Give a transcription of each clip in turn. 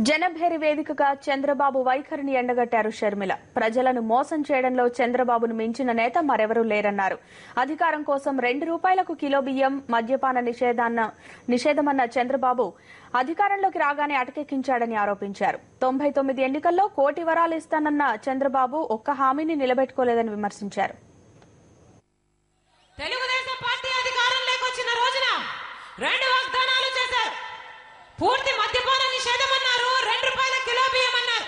జనభేరి వేదికగా చంద్రబాబు వైఖరిని ఎండగట్టారు షర్మిల. ప్రజలను మోసం చేయడంలో చంద్రబాబును మించిన నేత మరెవరూ లేరన్నారు. అధికారం కోసం ₹2 కిలో బియ్యం, మద్యపాన నిషేధమన్న చంద్రబాబు అధికారంలోకి రాగానే అటకెక్కించాడని ఆరోపించారు. 99 ఎన్నికల్లో కోటి వరాలు ఇస్తానన్న చంద్రబాబు ఒక్క హామీని నిలబెట్టుకోలేదని విమర్శించారు. తెలుగుదేశం పార్టీ అధికారంలోకి వచ్చిన రోజున 2 వాగ్దానాలు చేశారు. పూర్తి మద్యపాన నిషేధం అన్నారు, ₹2 కిలో బియ్యం అన్నారు.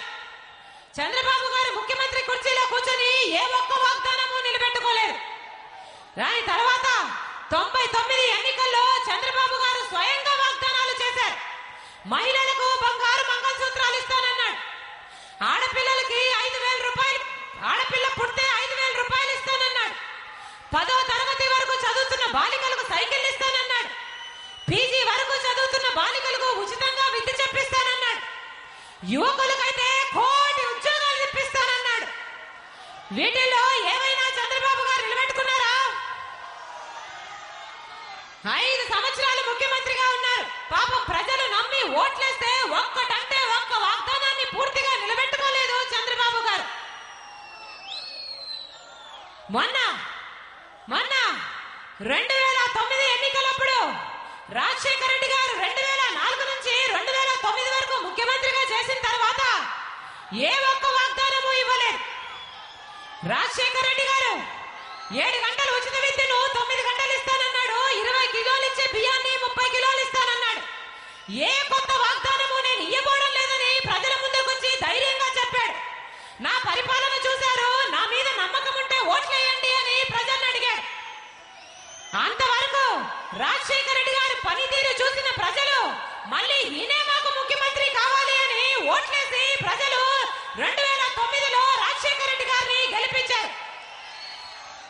చంద్రబాబు గారు ముఖ్యమంత్రి కుర్చీలో కూర్చొని ఏ ఒక్క వాగ్దానము నిలబెట్టుకోలేదు. దాని తర్వాత 99 ఎన్నికల్లో చంద్రబాబు గారు స్వయంగా వాగ్దానాలు చేశారు. మహిళలకు బంగారు మంగళసూత్రాలు ఇస్తానన్నాడు. ఆడపిల్లలకి ₹5,000, ఆడపిల్ల పుడితే ₹5,000 ఇస్తానన్నాడు. 10వ తరగతి వరకు చదువుతున్న బాలికలకు సైకిల్ ఇస్తానన్నాడు. పీజీ వరకు చదువుతున్న బాలికలకు ఉచితంగా విద్య చెప్పిస్తానన్నాడు. యువకులకైతే కోటి ఉద్యోగాలు ఇప్పిస్తానన్నాడు. వీటిల్లో ఏమైనా చంద్రబాబు గారు నిలబెట్టుకున్నారా? 5 సంవత్సరాలు ముఖ్యమంత్రిగా ఉన్నారు. పాపం ప్రజలు నమ్మి ఓట్లేస్తే ఒక్కటంటే ఒక్క వాగ్దానాన్ని పూర్తిగా నిలబెట్టుకోలేదు చంద్రబాబు గారు. మొన్న 2009 ఎన్నికలప్పుడు రాజశేఖర రెడ్డి గారు 2004 నుంచి 2009 వరకు ముఖ్యమంత్రిగా చేసిన తర్వాత ఏ ఒక్క వాగ్దానము ఇవ్వలేదు. రాజశేఖర రెడ్డి గారు 7 గంటలు ఉచిత విద్యను 9 గంటలు ఇస్తానన్నాడు. 20 కిలోలు ఇచ్చే బియ్యాన్ని 30 కిలోలు ఇస్తానన్నాడు. ఏ కొత్త వాగ్దానము నేను ఇవ్వబోవడం లేదని ప్రజల ముందుకు వచ్చి ధైర్యంగా చెప్పాడు. నా పరిపాలన చూశారు, నా మీద నమ్మకం ఉంటే ఓట్లేయండి అని ప్రజలను అడిగాడు. అంతవరకు రాజశేఖర రెడ్డి గారి పనితీరు చూసిన ప్రజలు మళ్ళీ ఈయనే మాకు ముఖ్యమంత్రి కావాలి అని ఓట్లేసి ప్రజలు 2009లో రాజశేఖర రెడ్డి గారిని గెలిపించారు.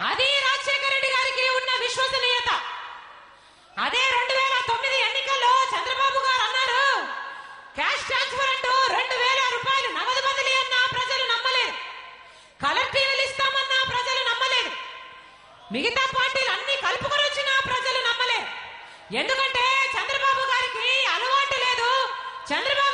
అది రాజశేఖర రెడ్డి గారికి ఉన్న విశ్వసనీయత. అదే 2009 ఎన్నికల్లో చంద్రబాబు గారు అన్నారు, క్యాష్ ట్రాన్స్ఫర్ అంటూ ₹2,000 నగదు బదిలీ అన్నా ప్రజలు నమ్మలేదు. కలర్ టీవీలు ఇస్తామన్నా ప్రజలు నమ్మలేదు. మిగతా పార్టీలు అన్ని కలుపుకొని వచ్చినా ప్రజలు నమ్మలేదు. ఎందుకంటే చంద్రబాబు గారికి అలవాటు లేదు. చంద్రబాబు